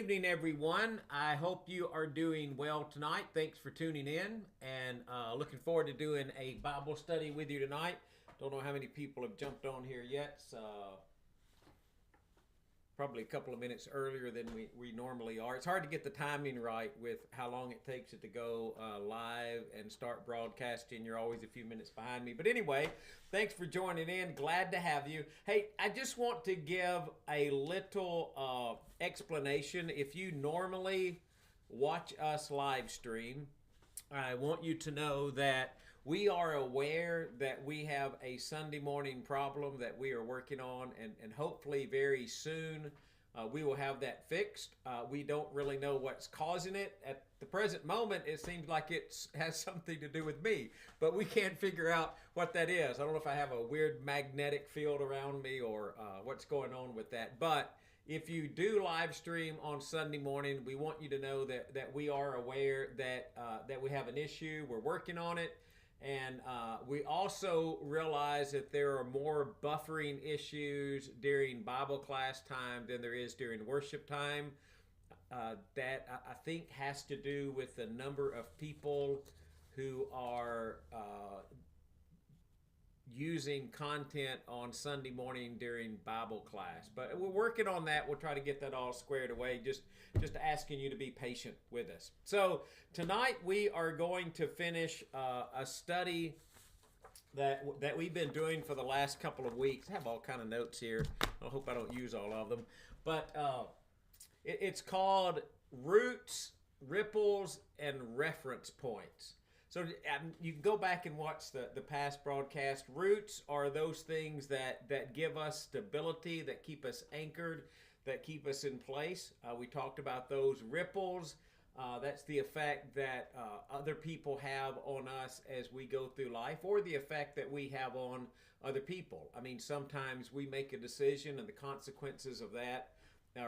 evening, everyone. I hope you are doing well tonight. Thanks for tuning in and looking forward to doing a Bible study with you tonight. Don't know how many people have jumped on here yet. Probably a couple of minutes earlier than we normally are. It's hard to get the timing right with how long it takes it to go live and start broadcasting. You're always a few minutes behind me. But anyway, thanks for joining in. Glad to have you. Hey, I just want to give a little explanation. If you normally watch us live stream, I want you to know that we are aware that we have a Sunday morning problem that we are working on, and hopefully very soon we will have that fixed. We don't really know what's causing it. At the present moment, it seems like it has something to do with me, but we can't figure out what that is. I don't know if I have a weird magnetic field around me or what's going on with that, but if you do live stream on Sunday morning, we want you to know that we are aware that we have an issue. We're working on it. And we also realize that there are more buffering issues during Bible class time than there is during worship time. That I think has to do with the number of people who are using content on Sunday morning during Bible class. But we're working on that. We'll try to get that all squared away. Just asking you to be patient with us. So tonight we are going to finish a study that we've been doing for the last couple of weeks. I have all kind of notes here. I hope I don't use all of them. But it's called Roots, Ripples, and Reference Points. So you can go back and watch the past broadcast. Roots are those things that give us stability, that keep us anchored, that keep us in place. We talked about those. Ripples, that's the effect that other people have on us as we go through life, or the effect that we have on other people. I mean, sometimes we make a decision and the consequences of that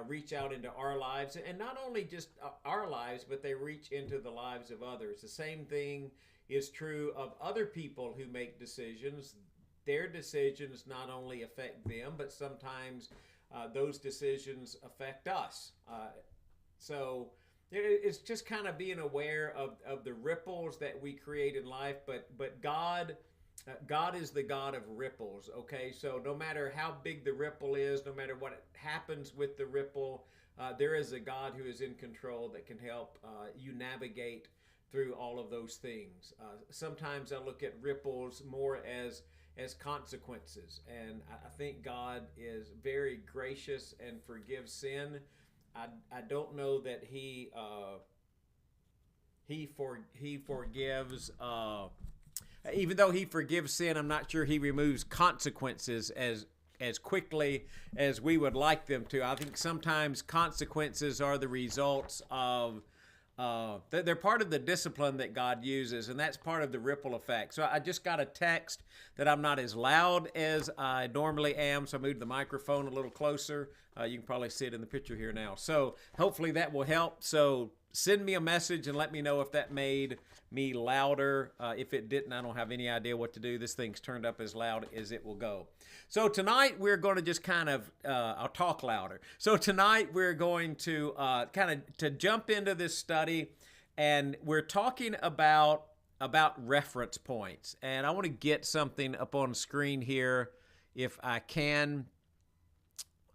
reach out into our lives, and not only just our lives, but they reach into the lives of others. The same thing is true of other people who make decisions. Their decisions not only affect them, but sometimes those decisions affect us. So it's just kind of being aware of the ripples that we create in life, but God is the God of ripples, okay? So no matter how big the ripple is, no matter what happens with the ripple, there is a God who is in control that can help you navigate through all of those things. Sometimes I look at ripples more as consequences, and I think God is very gracious and forgives sin. I don't know that He forgives. Even though He forgives sin, I'm not sure He removes consequences as quickly as we would like them to. I think sometimes consequences are the results of they're part of the discipline that God uses, and that's part of the ripple effect. So I just got a text that I'm not as loud as I normally am, so I moved the microphone a little closer. You can probably see it in the picture here now. So hopefully that will help. So send me a message and let me know if that made me louder. If it didn't, I don't have any idea what to do. This thing's turned up as loud as it will go. So tonight we're going to just kind of, I'll talk louder. So tonight we're going to to jump into this study, and we're talking about reference points. And I want to get something up on screen here if I can.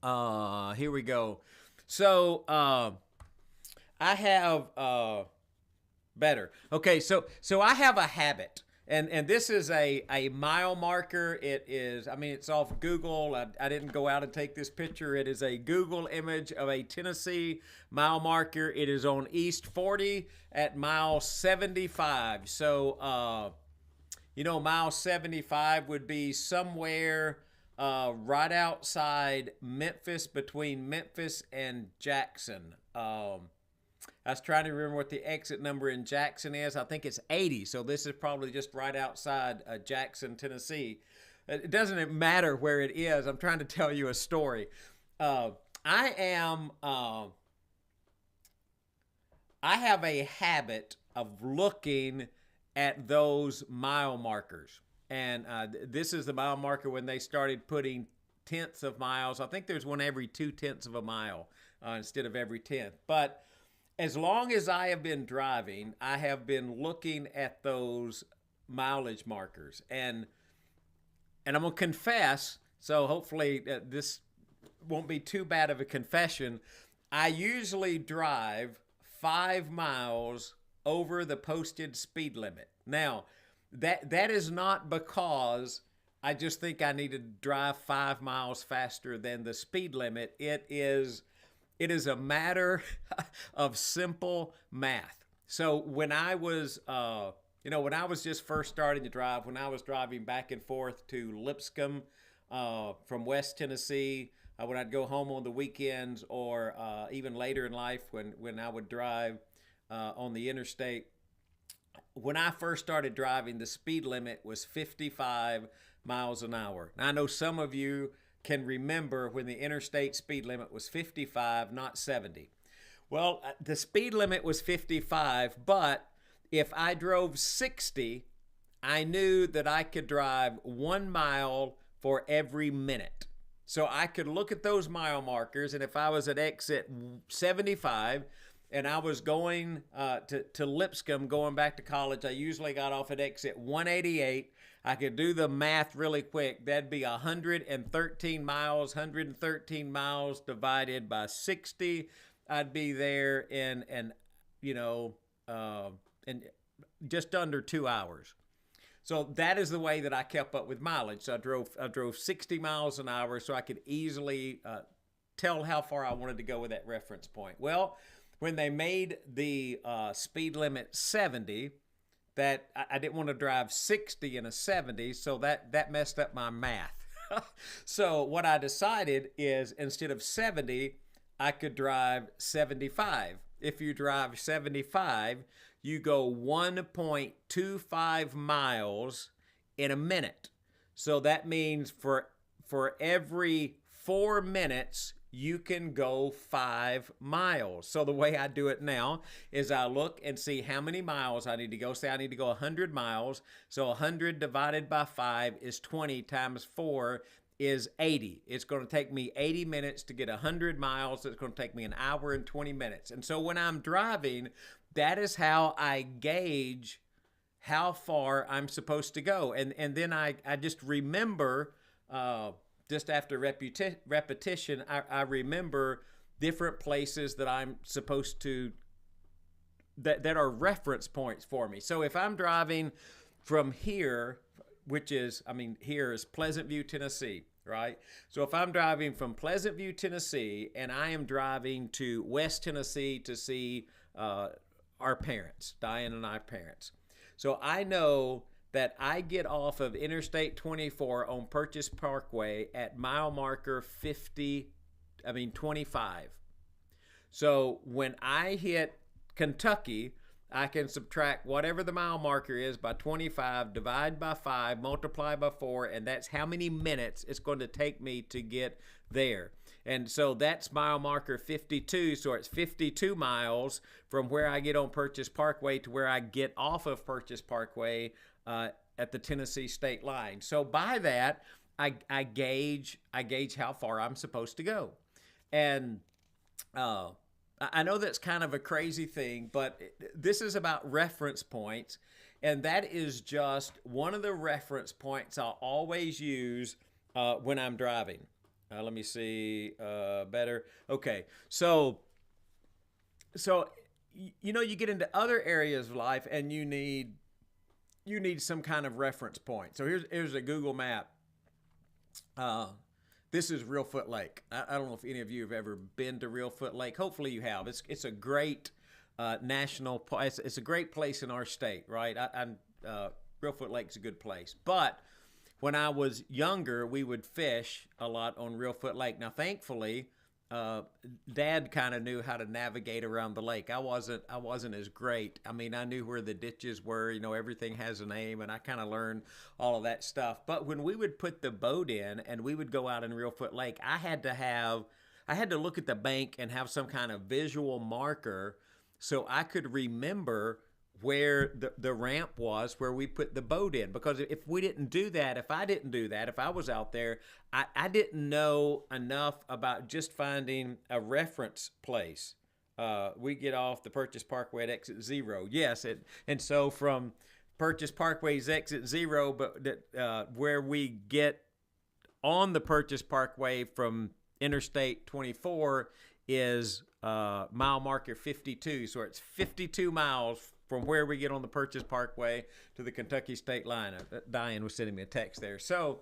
Here we go. So I have better. Okay, so I have a habit, and this is a mile marker. It is, I mean, it's off Google. I didn't go out and take this picture. It is a Google image of a Tennessee mile marker. It is on East 40 at mile 75. So, mile 75 would be somewhere right outside Memphis, between Memphis and Jackson. I was trying to remember what the exit number in Jackson is. I think it's 80, so this is probably just right outside Jackson, Tennessee. It doesn't matter where it is. I'm trying to tell you a story. I have a habit of looking at those mile markers. And this is the mile marker when they started putting tenths of miles. I think there's one every 2/10 of a mile instead of every 10th. But as long as I have been driving, I have been looking at those mileage markers. And I'm going to confess, so hopefully this won't be too bad of a confession. I usually drive 5 miles over the posted speed limit. Now, that is not because I just think I need to drive 5 miles faster than the speed limit. It is a matter of simple math. So when I was when I was just first starting to drive, when I was driving back and forth to Lipscomb from West Tennessee, when I'd go home on the weekends, or even later in life when I would drive on the interstate. When I first started driving, the speed limit was 55 miles an hour. Now, I know some of you can remember when the interstate speed limit was 55, not 70. Well, the speed limit was 55, but if I drove 60, I knew that I could drive 1 mile for every minute. So I could look at those mile markers, and if I was at exit 75 and I was going to Lipscomb going back to college, I usually got off at exit 188. I could do the math really quick. That'd be 113 miles, 113 miles divided by 60. I'd be there in just under 2 hours. So that is the way that I kept up with mileage. So I drove 60 miles an hour so I could easily tell how far I wanted to go with that reference point. Well, when they made the speed limit 70, that I didn't want to drive 60 in a 70, so that messed up my math. So what I decided is instead of 70, I could drive 75. If you drive 75, you go 1.25 miles in a minute. So that means for every 4 minutes, you can go 5 miles. So the way I do it now is I look and see how many miles I need to go. Say I need to go 100 miles. So 100 divided by 5 is 20 times 4 is 80. It's going to take me 80 minutes to get 100 miles. It's going to take me an hour and 20 minutes. And so when I'm driving, that is how I gauge how far I'm supposed to go. And then I just remember, just after repetition, I remember different places that I'm supposed to, that are reference points for me. So if I'm driving from here, here is Pleasant View, Tennessee, right? So if I'm driving from Pleasant View, Tennessee, and I am driving to West Tennessee to see our parents, Diane and I parents. So I know that I get off of Interstate 24 on Purchase Parkway at mile marker 25. So when I hit Kentucky, I can subtract whatever the mile marker is by 25, divide by 5, multiply by 4, and that's how many minutes it's going to take me to get there. And so that's mile marker 52, so it's 52 miles from where I get on Purchase Parkway to where I get off of Purchase Parkway at the Tennessee state line. So by that, I gauge how far I'm supposed to go. And I know that's kind of a crazy thing, but this is about reference points, and that is just one of the reference points I'll always use when I'm driving. Let me see better. Okay, so you get into other areas of life, and you need some kind of reference point. So here's a Google map. This is Reelfoot Lake. I don't know if any of you have ever been to Reelfoot Lake. Hopefully you have. It's a great national place. It's a great place in our state, right? Reelfoot Lake's a good place. But when I was younger, we would fish a lot on Reelfoot Lake. Now, thankfully, Dad kind of knew how to navigate around the lake. I wasn't as great. I mean, I knew where the ditches were. Everything has a name, and I kind of learned all of that stuff. But when we would put the boat in and we would go out in Reelfoot Lake, I had to look at the bank and have some kind of visual marker so I could remember where the ramp was where we put the boat in. Because if we didn't do that, if I didn't do that, if I was out there, I didn't know enough about just finding a reference place. We get off the Purchase Parkway at exit 0. Yes, and so from Purchase Parkway's exit 0, but where we get on the Purchase Parkway from Interstate 24 is mile marker 52. So it's 52 miles from where we get on the Purchase Parkway to the Kentucky state line. Diane was sending me a text there. So,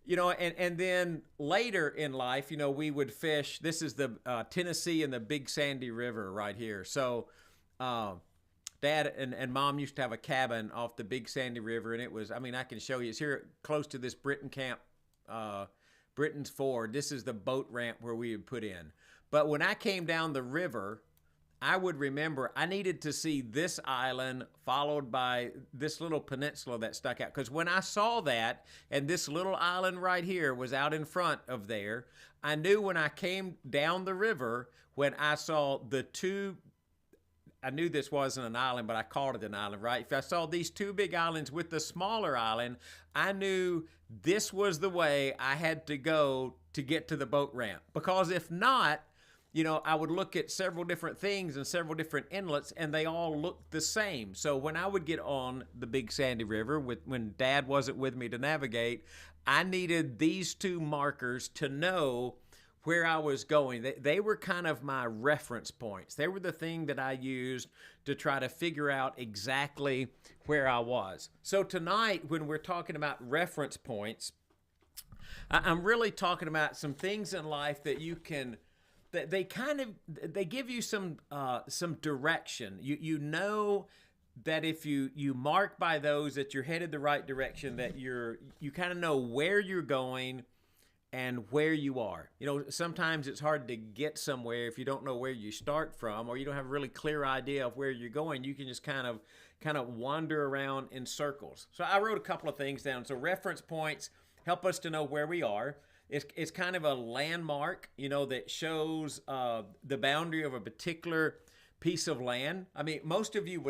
and then later in life, we would fish. This is the Tennessee and the Big Sandy River right here. So Dad and Mom used to have a cabin off the Big Sandy River, and it was, I can show you. It's here close to this Britton Camp, Britton's Ford. This is the boat ramp where we would put in. But when I came down the river, I would remember I needed to see this island followed by this little peninsula that stuck out. Because when I saw that, and this little island right here was out in front of there, I knew when I came down the river, when I saw the two, I knew this wasn't an island, but I called it an island, right? If I saw these two big islands with the smaller island, I knew this was the way I had to go to get to the boat ramp. Because if not, I would look at several different things and several different inlets, and they all looked the same. So when I would get on the Big Sandy River, when Dad wasn't with me to navigate, I needed these two markers to know where I was going. They were kind of my reference points. They were the thing that I used to try to figure out exactly where I was. So tonight, when we're talking about reference points, I'm really talking about some things in life that you can, they give you some direction. You know that if you mark by those that you're headed the right direction, that you kind of know where you're going and where you are. Sometimes it's hard to get somewhere if you don't know where you start from, or you don't have a really clear idea of where you're going. You can just kind of wander around in circles. So I wrote a couple of things down. So reference points help us to know where we are. It's kind of a landmark, that shows the boundary of a particular piece of land. Most of you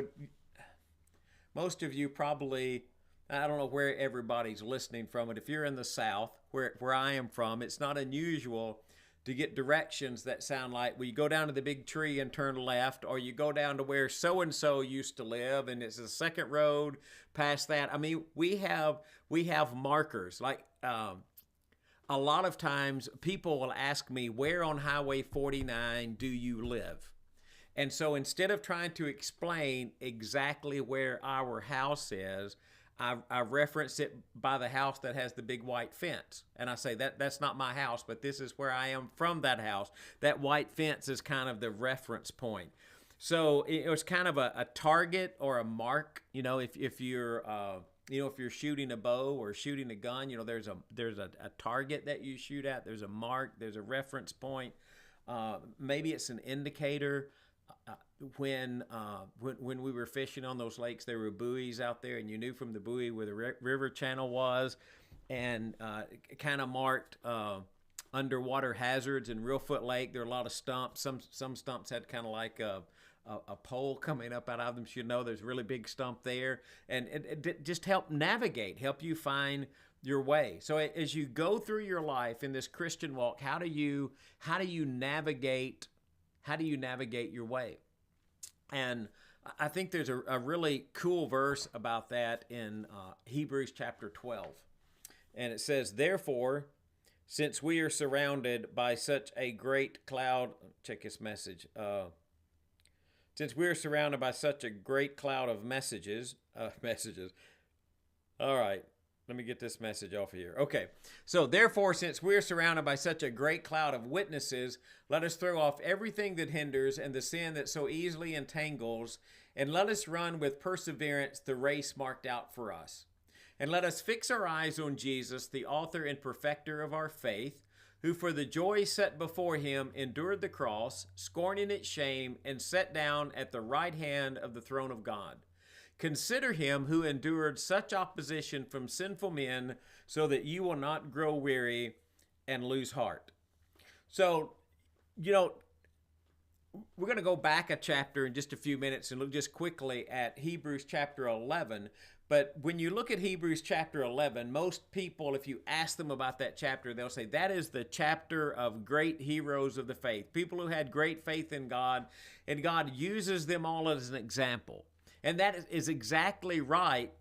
probably, I don't know where everybody's listening from, but if you're in the South, where I am from, it's not unusual to get directions that sound like, well, you go down to the big tree and turn left, or you go down to where so-and-so used to live, and it's the second road past that. We have markers. Like, a lot of times people will ask me, where on Highway 49 do you live? And so instead of trying to explain exactly where our house is, I reference it by the house that has the big white fence. And I say, that's not my house, but this is where I am from that house. That white fence is kind of the reference point. So it was kind of a target or a mark, if you're... if you're shooting a bow or shooting a gun, there's a target that you shoot at. There's a mark. There's a reference point. Maybe it's an indicator. When we were fishing on those lakes, there were buoys out there, and you knew from the buoy where the river channel was, and it kind of marked underwater hazards. In Reelfoot Lake, there are a lot of stumps. Some stumps had kind of like a pole coming up out of them, so there's a really big stump there, and it just help you find your way. So as you go through your life in this Christian walk, how do you navigate your way? And I think there's a really cool verse about that in Hebrews chapter 12, and it says, "Therefore, since we are surrounded by such a great cloud," check this message. Since we're surrounded by such a great cloud of messages. All right, let me get this message off of here. Okay, so therefore, since we're surrounded by such a great cloud of witnesses, let us throw off everything that hinders and the sin that so easily entangles, and let us run with perseverance the race marked out for us. And let us fix our eyes on Jesus, the author and perfecter of our faith, who for the joy set before him endured the cross, scorning its shame, and sat down at the right hand of the throne of God. Consider him who endured such opposition from sinful men, so that you will not grow weary and lose heart. So, we're going to go back a chapter in just a few minutes and look just quickly at Hebrews chapter 11. But when you look at Hebrews chapter 11, most people, if you ask them about that chapter, they'll say that is the chapter of great heroes of the faith, people who had great faith in God, and God uses them all as an example. And that is exactly right.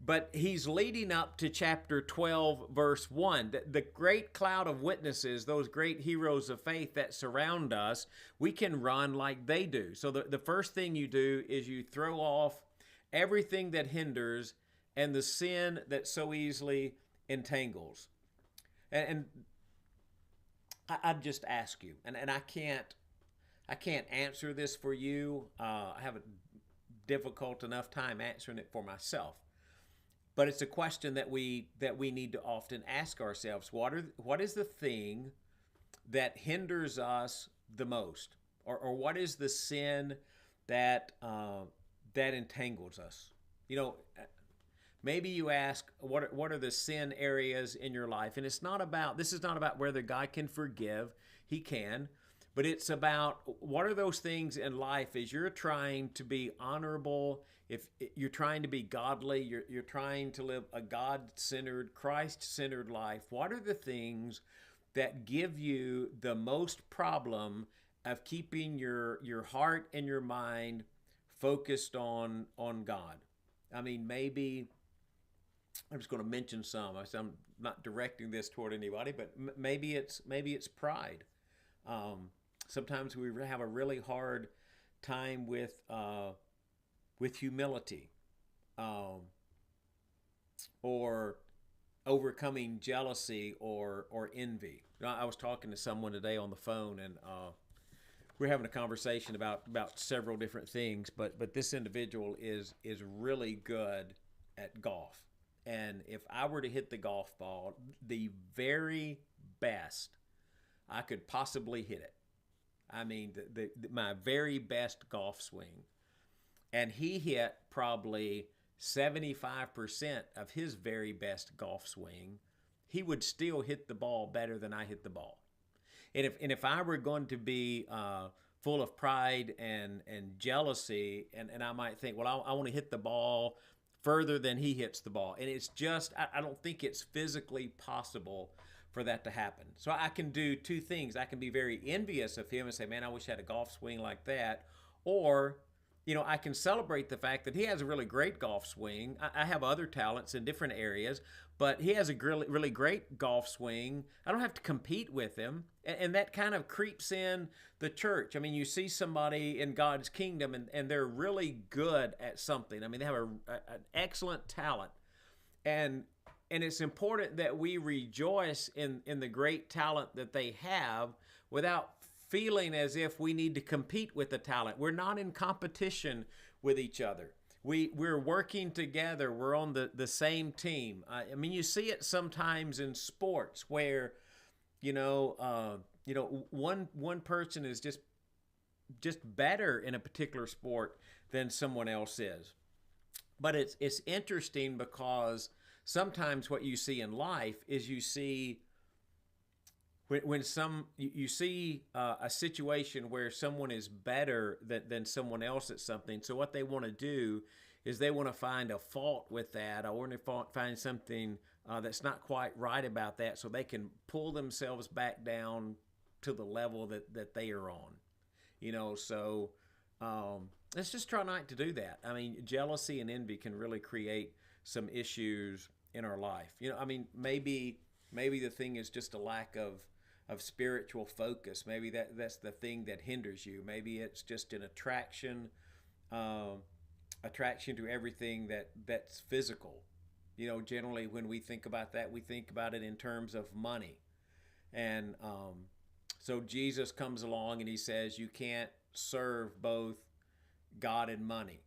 But he's leading up to chapter 12, verse 1. The great cloud of witnesses, those great heroes of faith that surround us, we can run like they do. So the first thing you do is you throw off everything that hinders and the sin that so easily entangles. And I'd just ask you, and I can't answer this for you. I have a difficult enough time answering it for myself. But it's a question that we need to often ask ourselves. What is the thing that hinders us the most? Or what is the sin that entangles us? You know, maybe you ask, what are the sin areas in your life? And this is not about whether God can forgive. He can. But it's about what are those things in life as you're trying to be honorable, if you're trying to be godly, you're trying to live a God-centered, Christ-centered life. What are the things that give you the most problem of keeping your heart and your mind focused on God? I mean, maybe I'm just going to mention some. I'm not directing this toward anybody, but maybe it's pride. Sometimes we have a really hard time with humility, or overcoming jealousy or envy. I was talking to someone today on the phone, and we're having a conversation about several different things. But this individual is really good at golf, and if I were to hit the golf ball the very best I could possibly hit it, I mean, my very best golf swing. And he hit probably 75% of his very best golf swing. He would still hit the ball better than I hit the ball. And if I were going to be full of pride and jealousy, and I might think, well, I want to hit the ball further than he hits the ball. And it's just, I don't think it's physically possible for that to happen. So I can do two things. I can be very envious of him and say, man, I wish I had a golf swing like that. Or, you know, I can celebrate the fact that he has a really great golf swing. I have other talents in different areas, but he has a really, really great golf swing. I don't have to compete with him. And that kind of creeps in the church. I mean, you see somebody in God's kingdom and they're really good at something. I mean, they have an excellent talent. And it's important that we rejoice in the great talent that they have without feeling as if we need to compete with the talent. We're not in competition with each other. We're working together. We're on the same team. I mean, you see it sometimes in sports where, one person is just better in a particular sport than someone else is. But it's interesting because sometimes what you see in life is you see you see a situation where someone is better than someone else at something. So what they want to do is they want to find a fault with that, or they find something that's not quite right about that, so they can pull themselves back down to the level that they are on. So let's just try not to do that. I mean, jealousy and envy can really create some issues in our life. Maybe the thing is just a lack of spiritual focus. Maybe that's the thing that hinders you. Maybe it's just an attraction to everything that's physical. Generally when we think about that, we think about it in terms of money. And so Jesus comes along and he says you can't serve both God and money.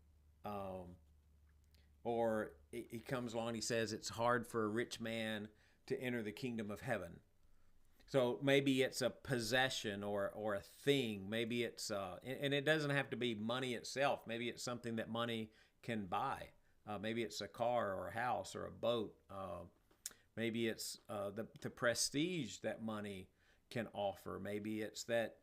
Or he comes along and he says it's hard for a rich man to enter the kingdom of heaven. So maybe it's a possession or a thing. Maybe it's, and it doesn't have to be money itself. Maybe it's something that money can buy. Maybe it's a car or a house or a boat. Maybe it's the prestige that money can offer. Maybe it's that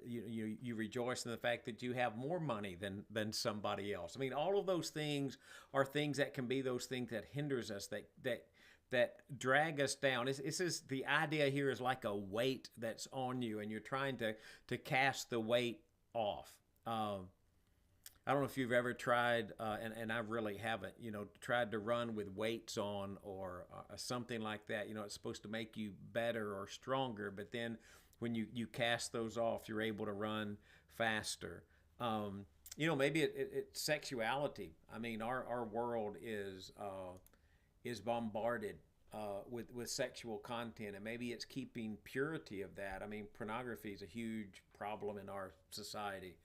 you rejoice in the fact that you have more money than somebody else. I mean, all of those things are things that can be those things that hinders us, that drag us down. This is the idea here is like a weight that's on you, and you're trying to cast the weight off. I don't know if you've ever tried, and I really haven't, tried to run with weights on or something like that. It's supposed to make you better or stronger, but then when you cast those off, you're able to run faster. Maybe it's sexuality. I mean, our world is bombarded with sexual content, and maybe it's keeping purity of that. I mean, pornography is a huge problem in our society.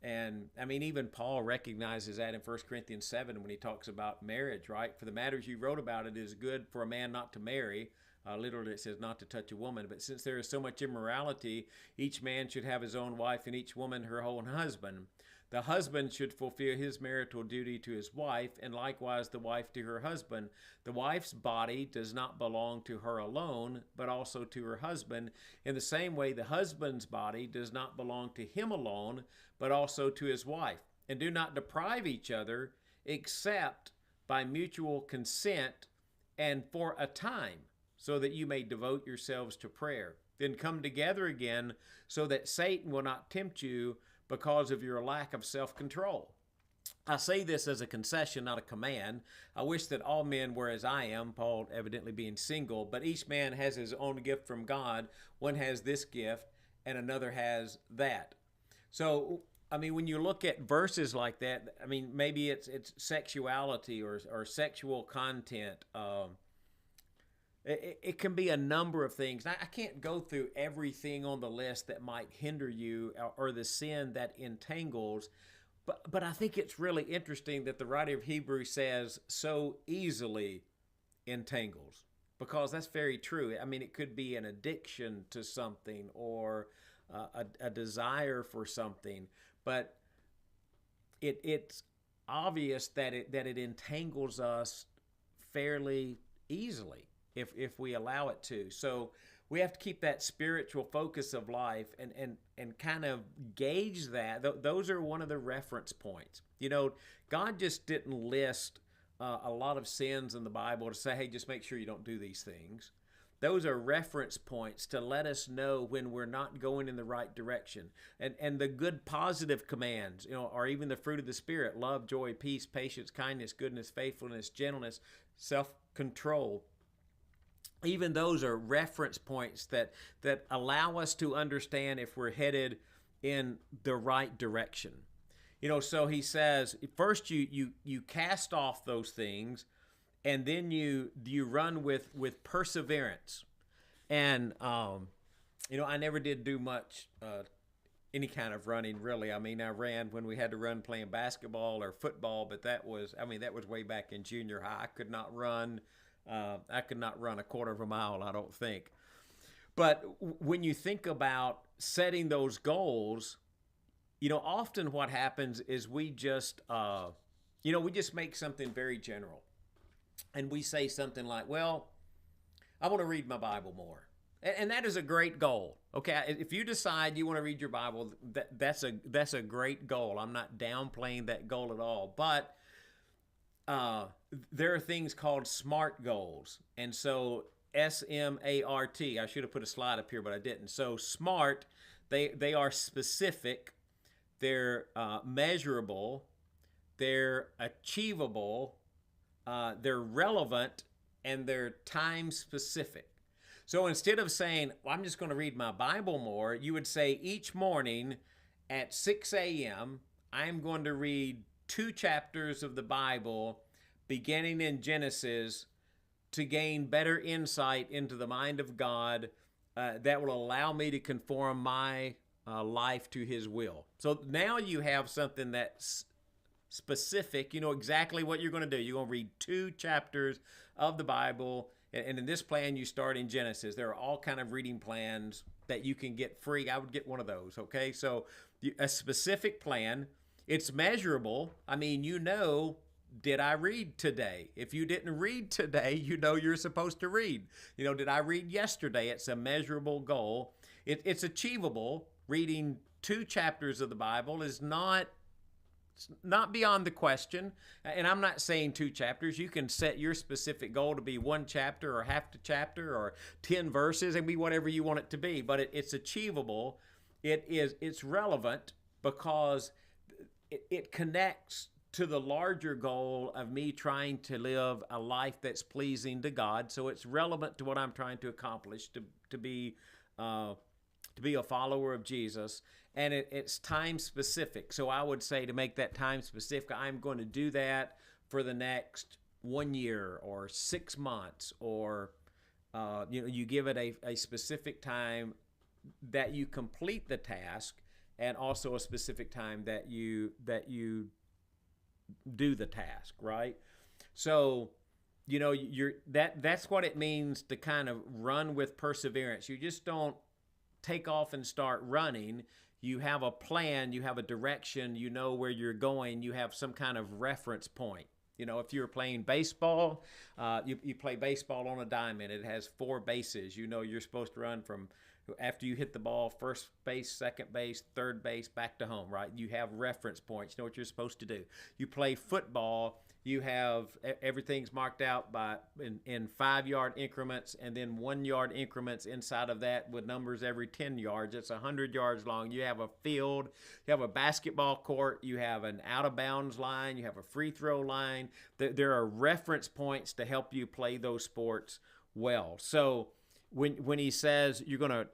And I mean, even Paul recognizes that in 1 Corinthians 7 when he talks about marriage, right? For the matters you wrote about, it is good for a man not to marry. Literally, it says not to touch a woman. But since there is so much immorality, each man should have his own wife and each woman her own husband. The husband should fulfill his marital duty to his wife, and likewise the wife to her husband. The wife's body does not belong to her alone, but also to her husband. In the same way, the husband's body does not belong to him alone, but also to his wife. And do not deprive each other, except by mutual consent and for a time, so that you may devote yourselves to prayer. Then come together again, so that Satan will not tempt you because of your lack of self-control. I say this as a concession, not a command. I wish that all men were as I am, Paul evidently being single, but each man has his own gift from God. One has this gift and another has that. So, I mean, when you look at verses like that, I mean, maybe it's sexuality or sexual content. It can be a number of things. I can't go through everything on the list that might hinder you or the sin that entangles, but I think it's really interesting that the writer of Hebrews says so easily entangles, because that's very true. I mean, it could be an addiction to something or a desire for something, but it's obvious that it entangles us fairly easily if we allow it to. So we have to keep that spiritual focus of life and kind of gauge that. Those are one of the reference points. God just didn't list a lot of sins in the Bible to say, hey, just make sure you don't do these things. Those are reference points to let us know when we're not going in the right direction. And the good positive commands, are even the fruit of the Spirit: love, joy, peace, patience, kindness, goodness, faithfulness, gentleness, self-control. Even those are reference points that allow us to understand if we're headed in the right direction. So he says, first you cast off those things, and then you run with perseverance. And I never did do much any kind of running, really. I mean, I ran when we had to run playing basketball or football, but that was way back in junior high. I could not run a quarter of a mile, I don't think. But when you think about setting those goals, often what happens is we just make something very general. And we say something like, well, I want to read my Bible more. And that is a great goal. Okay, if you decide you want to read your Bible, that's a great goal. I'm not downplaying that goal at all. But there are things called SMART goals. And so SMART, I should have put a slide up here, but I didn't. So SMART, they are specific, they're measurable, they're achievable, they're relevant, and they're time specific. So instead of saying, well, I'm just going to read my Bible more, you would say each morning at 6 a.m., I'm going to read 2 chapters of the Bible, beginning in Genesis, to gain better insight into the mind of God that will allow me to conform my life to His will. So now you have something that's specific. You know exactly what you're going to do. You're going to read 2 chapters of the Bible, and in this plan, you start in Genesis. There are all kind of reading plans that you can get free. I would get one of those, okay? So a specific plan. It's measurable. I mean, did I read today? If you didn't read today, you're supposed to read. Did I read yesterday? It's a measurable goal. it's achievable. Reading 2 chapters of the Bible is not beyond the question. And I'm not saying 2 chapters. You can set your specific goal to be 1 chapter or half the chapter or 10 verses and be whatever you want it to be. But it's achievable. It's relevant because it connects to the larger goal of me trying to live a life that's pleasing to God. So it's relevant to what I'm trying to accomplish, to be a follower of Jesus. And it's time specific. So I would say, to make that time specific, I'm going to do that for the next 1 year or 6 months, or you give it a specific time that you complete the task, and also a specific time that you do the task, right? So that's what it means to kind of run with perseverance. You just don't take off and start running. You have a plan, you have a direction, you know where you're going, you have some kind of reference point. If you're playing baseball, you play baseball on a diamond. It has 4 bases. You're supposed to run from, after you hit the ball, first base, second base, third base, back to home, right? You have reference points. You know what you're supposed to do. You play football, you have, everything's marked out in 5-yard increments, and then 1-yard increments inside of that with numbers every 10 yards. It's 100 yards long. You have a field, you have a basketball court, you have an out-of-bounds line, you have a free throw line. There are reference points to help you play those sports well. So when he says you're going to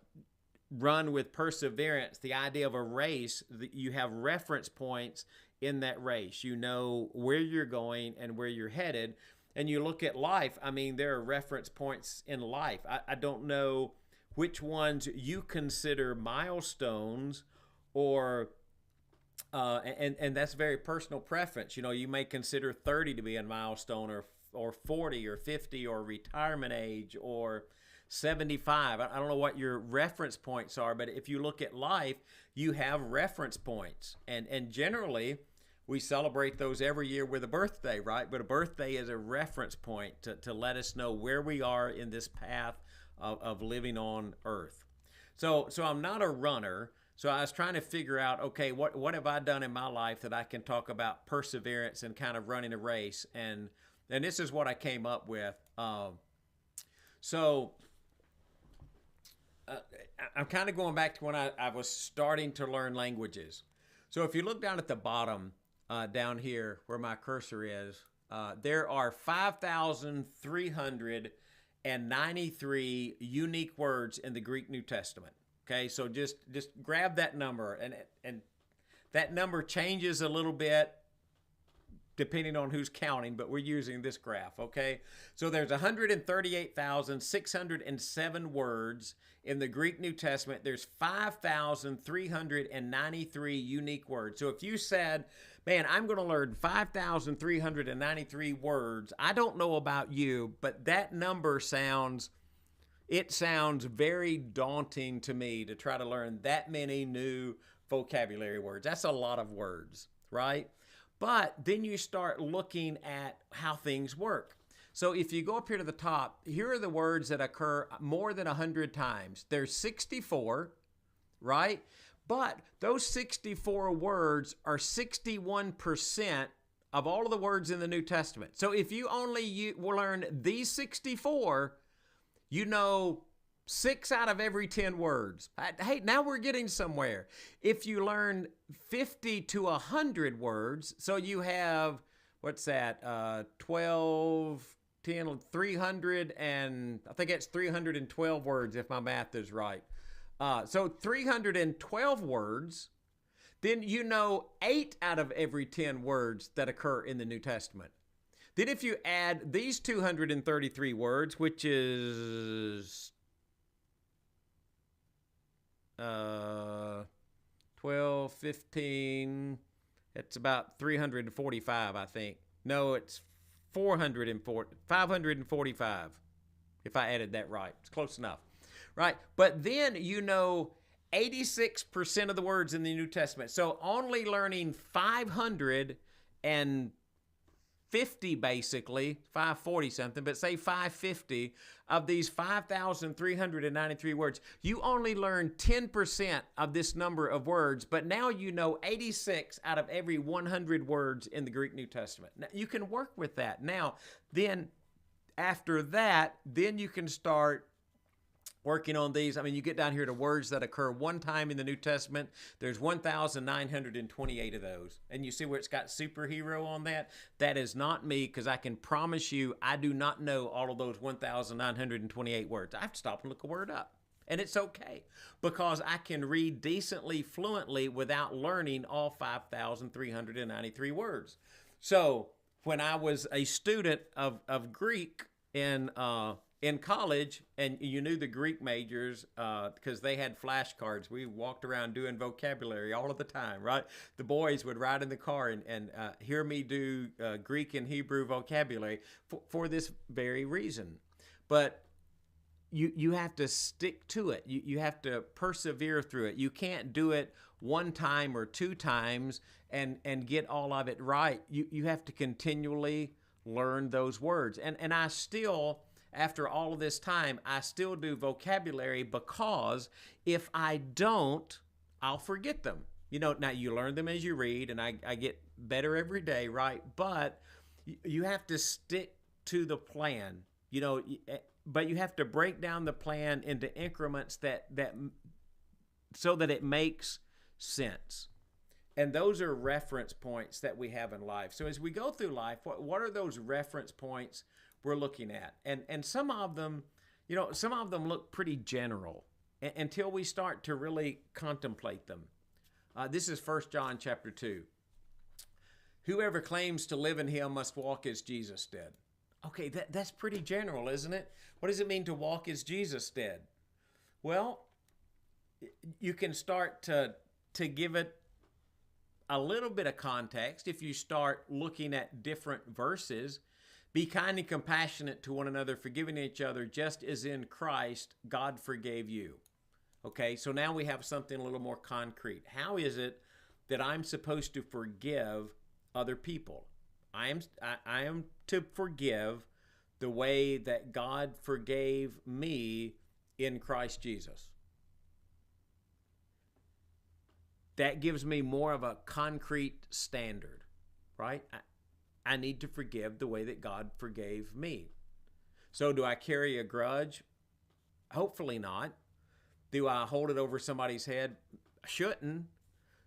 run with perseverance, the idea of a race, you have reference points in that race. You know where you're going and where you're headed. And you look at life, there are reference points in life. I don't know which ones you consider milestones, or and that's very personal preference. You may consider 30 to be a milestone, or 40 or 50, or retirement age, or 75. I don't know what your reference points are, but if you look at life, you have reference points. And generally, we celebrate those every year with a birthday, right? But a birthday is a reference point to let us know where we are in this path of living on earth. So I'm not a runner. So I was trying to figure out, okay, what have I done in my life that I can talk about perseverance and kind of running a race? And this is what I came up with. I'm kind of going back to when I was starting to learn languages. So if you look down at the bottom, down here where my cursor is, there are 5,393 unique words in the Greek New Testament. Okay, so just grab that number, and that number changes a little bit depending on who's counting, but we're using this graph, okay? So there's 138,607 words in the Greek New Testament. There's 5,393 unique words. So if you said, man, I'm going to learn 5,393 words, I don't know about you, but that number sounds very daunting to me, to try to learn that many new vocabulary words. That's a lot of words, right? But then you start looking at how things work. So if you go up here to the top, here are the words that occur more than 100 times. There's 64, right? But those 64 words are 61% of all of the words in the New Testament. So if you only learn these 64, you know 6 out of every 10 words. Hey, now we're getting somewhere. If you learn 50 to 100 words, so you have, what's that, 12, 10, 300, and I think it's 312 words if my math is right. So 312 words, then you know 8 out of every 10 words that occur in the New Testament. Then if you add these 233 words, which is 12, 15, it's about 345, I think. No, it's 545, if I added that right. It's close enough, right? But then you know 86% of the words in the New Testament. So only learning 500 and 50 basically, 540 something, but say 550 of these 5,393 words. You only learn 10% of this number of words, but now you know 86 out of every 100 words in the Greek New Testament. Now, you can work with that. Now, then after that, then you can start working on these. I mean, you get down here to words that occur one time in the New Testament. There's 1,928 of those. And you see where it's got superhero on that? That is not me, because I can promise you I do not know all of those 1,928 words. I have to stop and look a word up. And it's okay, because I can read decently, fluently, without learning all 5,393 words. So when I was a student of Greek in college, and you knew the Greek majors because they had flashcards. We walked around doing vocabulary all of the time, right? The boys would ride in the car and hear me do Greek and Hebrew vocabulary for this very reason. But you have to stick to it. You have to persevere through it. You can't do it one time or two times and get all of it right. You have to continually learn those words. And I still, after all of this time, I still do vocabulary, because if I don't, I'll forget them. You know, now you learn them as you read, and I get better every day, right? But you have to stick to the plan, you know, but you have to break down the plan into increments that so that it makes sense. And those are reference points that we have in life. So as we go through life, what are those reference points we're looking at? And some of them, you know, some of them look pretty general until we start to really contemplate them. This is 1 John chapter 2. Whoever claims to live in him must walk as Jesus did. Okay, that's pretty general, isn't it? What does it mean to walk as Jesus did? Well, you can start to give it a little bit of context if you start looking at different verses. Be kind and compassionate to one another, forgiving each other, just as in Christ God forgave you. Okay, so now we have something a little more concrete. How is it that I'm supposed to forgive other people? I am to forgive the way that God forgave me in Christ Jesus. That gives me more of a concrete standard, right? I need to forgive the way that God forgave me. So do I carry a grudge? Hopefully not. Do I hold it over somebody's head? I shouldn't.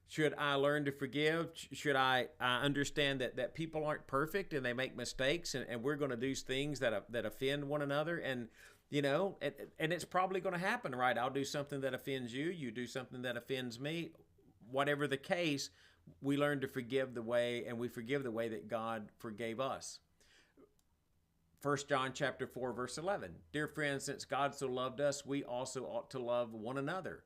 Should I learn to forgive? Should I understand that people aren't perfect and they make mistakes, and we're going to do things that offend one another? And, you know, and it's probably going to happen, right? I'll do something that offends you. You do something that offends me. Whatever the case, we learn to forgive the way, and we forgive the way that God forgave us. 1 John chapter 4, verse 11. Dear friends, since God so loved us, we also ought to love one another.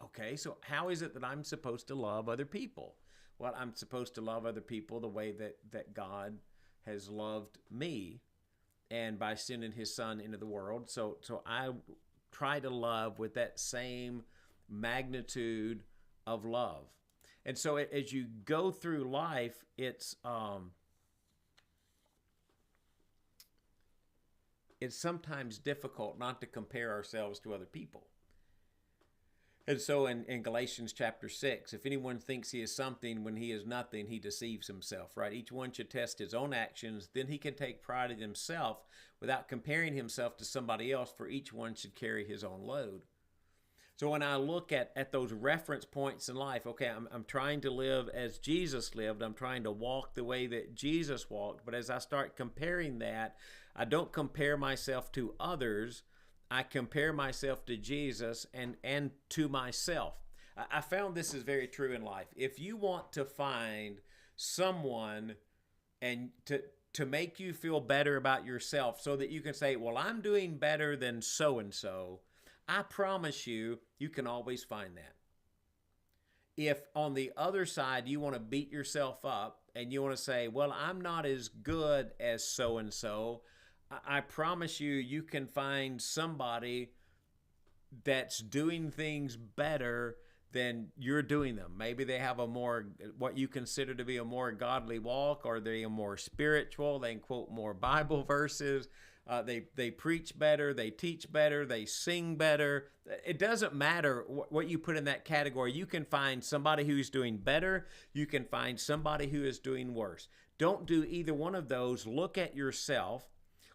Okay, so how is it that I'm supposed to love other people? Well, I'm supposed to love other people the way that God has loved me, and by sending his son into the world. So I try to love with that same magnitude of love. And so as you go through life, it's sometimes difficult not to compare ourselves to other people. And so in Galatians chapter 6, if anyone thinks he is something when he is nothing, he deceives himself, right? Each one should test his own actions, then he can take pride in himself without comparing himself to somebody else, for each one should carry his own load. So when I look at those reference points in life, okay, I'm trying to live as Jesus lived. I'm trying to walk the way that Jesus walked. But as I start comparing that, I don't compare myself to others. I compare myself to Jesus and to myself. I found this is very true in life. If you want to find someone and to make you feel better about yourself so that you can say, well, I'm doing better than so-and-so, I promise you, you can always find that. If on the other side you want to beat yourself up and you want to say, well, I'm not as good as so-and-so, I promise you, you can find somebody that's doing things better then you're doing them. Maybe they have a more, what you consider to be a more godly walk, or they are more spiritual. They can quote more Bible verses. They preach better, they teach better, they sing better. It doesn't matter what you put in that category. You can find somebody who's doing better. You can find somebody who is doing worse. Don't do either one of those. Look at yourself.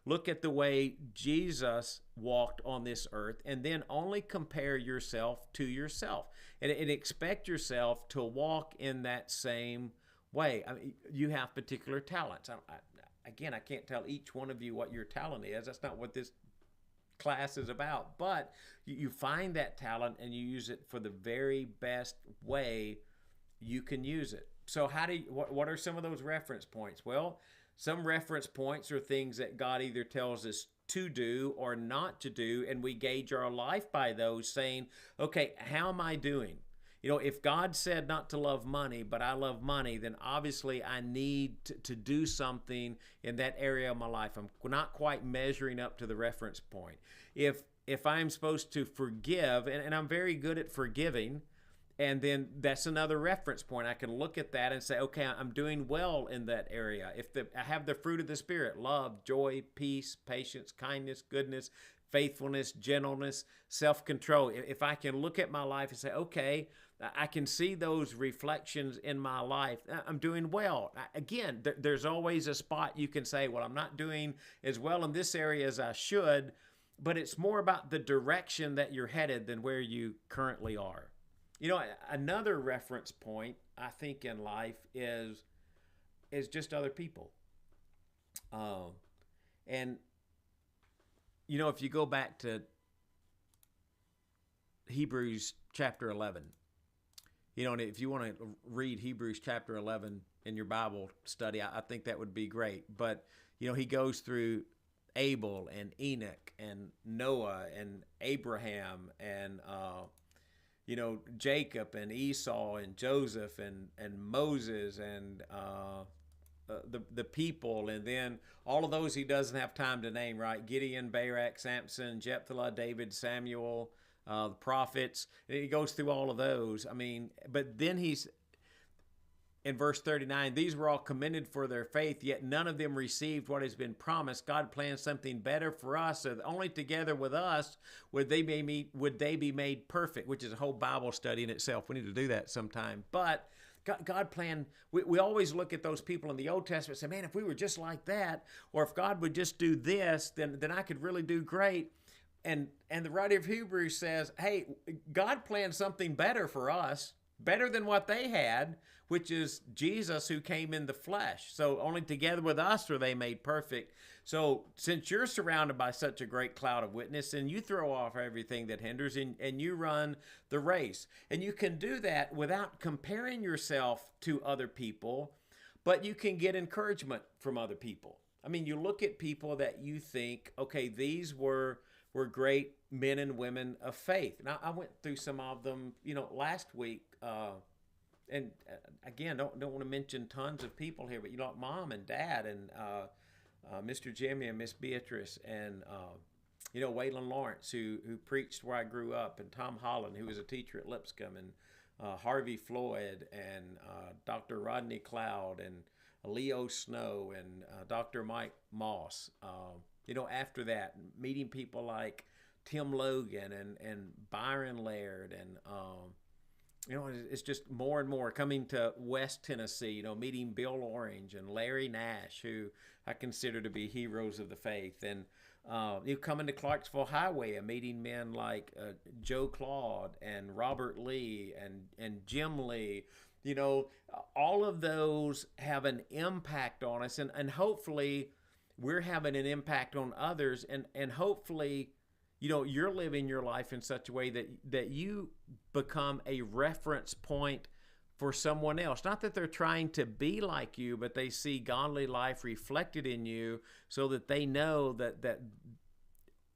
Look at the way Jesus walked on this earth, and then only compare yourself to yourself, and expect yourself to walk in that same way. I mean, you have particular talents. Again, I can't tell each one of you what your talent is. That's not what this class is about. But you find that talent and you use it for the very best way you can use it. So what are some of those reference points? Well, some reference points are things that God either tells us to do or not to do, and we gauge our life by those, saying, okay, how am I doing? If God said not to love money, but I love money, then obviously I need to do something in that area of my life. I'm not quite measuring up to the reference point. If I'm supposed to forgive, and I'm very good at forgiving, and then that's another reference point. I can look at that and say, okay, I'm doing well in that area. If I have the fruit of the Spirit, love, joy, peace, patience, kindness, goodness, faithfulness, gentleness, self-control. If I can look at my life and say, okay, I can see those reflections in my life, I'm doing well. Again, there's always a spot you can say, well, I'm not doing as well in this area as I should, but it's more about the direction that you're headed than where you currently are. Another reference point, I think, in life is just other people. And if you go back to Hebrews chapter 11, and if you want to read Hebrews chapter 11 in your Bible study, I think that would be great. But, he goes through Abel and Enoch and Noah and Abraham and, Jacob and Esau and Joseph and Moses and the people, and then all of those he doesn't have time to name, right? Gideon, Barak, Samson, Jephthah, David, Samuel, the prophets. And he goes through all of those. But then he's in verse 39, these were all commended for their faith, yet none of them received what has been promised. God planned something better for us, so that only together with us would they be made perfect, which is a whole Bible study in itself. We need to do that sometime. But God planned, we always look at those people in the Old Testament and say, man, if we were just like that, or if God would just do this, then I could really do great. And the writer of Hebrews says, hey, God planned something better for us, better than what they had, which is Jesus who came in the flesh. So only together with us are they made perfect. So since you're surrounded by such a great cloud of witness, and you throw off everything that hinders, and you run the race. And you can do that without comparing yourself to other people, but you can get encouragement from other people. You look at people that you think, okay, these were great men and women of faith. And I went through some of them, last week. And again, don't want to mention tons of people here, but Mom and Dad and Mr. Jimmy and Miss Beatrice and Waylon Lawrence, who preached where I grew up, and Tom Holland, who was a teacher at Lipscomb, and Harvey Floyd and Dr. Rodney Cloud and Leo Snow and Dr. Mike Moss. After that, meeting people like Tim Logan and Byron Laird and it's just more and more coming to West Tennessee, meeting Bill Orange and Larry Nash, who I consider to be heroes of the faith. And coming to Clarksville Highway and meeting men like Joe Claude and Robert Lee and Jim Lee. All of those have an impact on us, and hopefully we're having an impact on others, and hopefully you're living your life in such a way that you become a reference point for someone else. Not that they're trying to be like you, but they see godly life reflected in you, so that they know that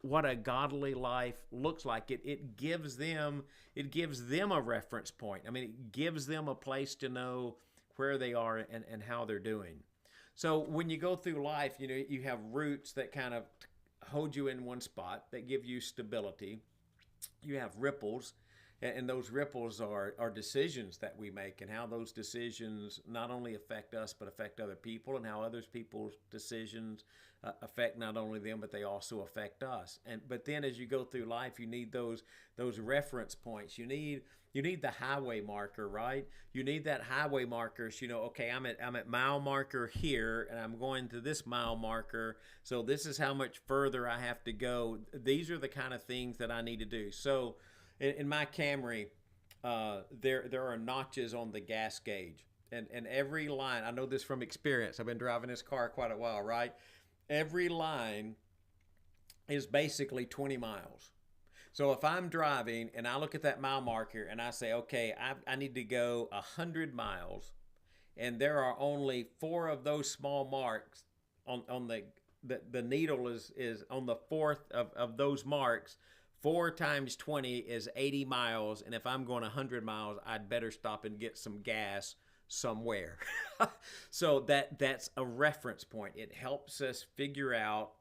what a godly life looks like. It gives them a reference point. It gives them a place to know where they are and how they're doing. So when you go through life, you have roots that kind of hold you in one spot, that give you stability. You have ripples, And those ripples are decisions that we make, and how those decisions not only affect us but affect other people, and how others people's decisions affect not only them but they also affect us. But then as you go through life, you need those reference points. You need the highway marker, right? You need that highway marker. So, okay, I'm at mile marker here, and I'm going to this mile marker. So this is how much further I have to go. These are the kind of things that I need to do. So in my Camry, there are notches on the gas gauge, and every line. I know this from experience. I've been driving this car quite a while, right? Every line is basically 20 miles. So if I'm driving and I look at that mile marker and I say, okay, I need to go 100 miles, and there are only 4 of those small marks on the needle is on the 4th of those marks. 4 times 20 is 80 miles, and if I'm going 100 miles, I'd better stop and get some gas somewhere. So that's a reference point. It helps us figure out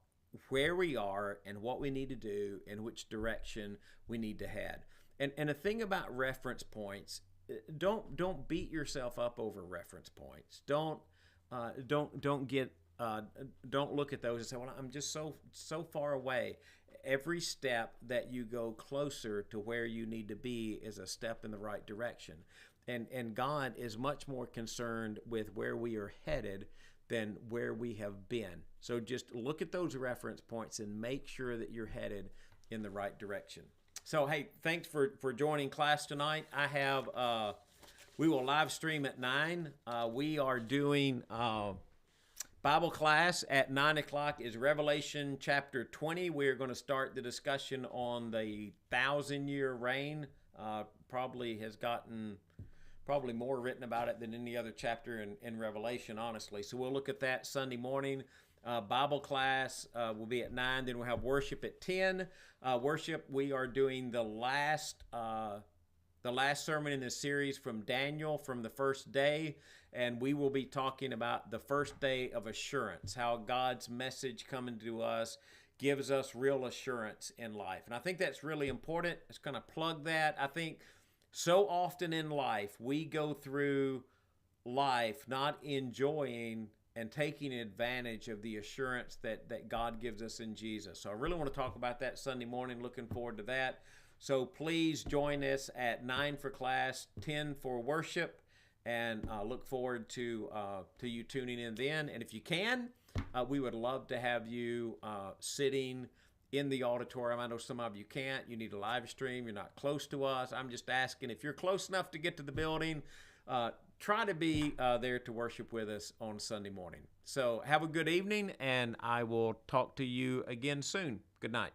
where we are and what we need to do and which direction we need to head. And the thing about reference points, don't beat yourself up over reference points. Don't look at those and say, well, I'm just so far away. Every step that you go closer to where you need to be is a step in the right direction. And God is much more concerned with where we are headed than where we have been. So just look at those reference points and make sure that you're headed in the right direction. So, hey, thanks for joining class tonight. We will live stream at 9. We are doing Bible class at 9 o'clock is Revelation chapter 20. We're going to start the discussion on the 1,000-year reign. Probably has gotten more written about it than any other chapter in Revelation, honestly. So we'll look at that Sunday morning. Bible class will be at 9. Then we'll have worship at 10. Worship, we are doing the last sermon in this series from Daniel, from the first day. And we will be talking about the first day of assurance, how God's message coming to us gives us real assurance in life. And I think that's really important. It's going to plug that. I think so often in life, we go through life not enjoying and taking advantage of the assurance that God gives us in Jesus. So I really want to talk about that Sunday morning. Looking forward to that. So please join us at 9 for class, 10 for worship, and look forward to you tuning in then. And if you can, we would love to have you sitting in the auditorium. I know some of you can't. You need a live stream. You're not close to us. I'm just asking, if you're close enough to get to the building, try to be there to worship with us on Sunday morning. So have a good evening, and I will talk to you again soon. Good night.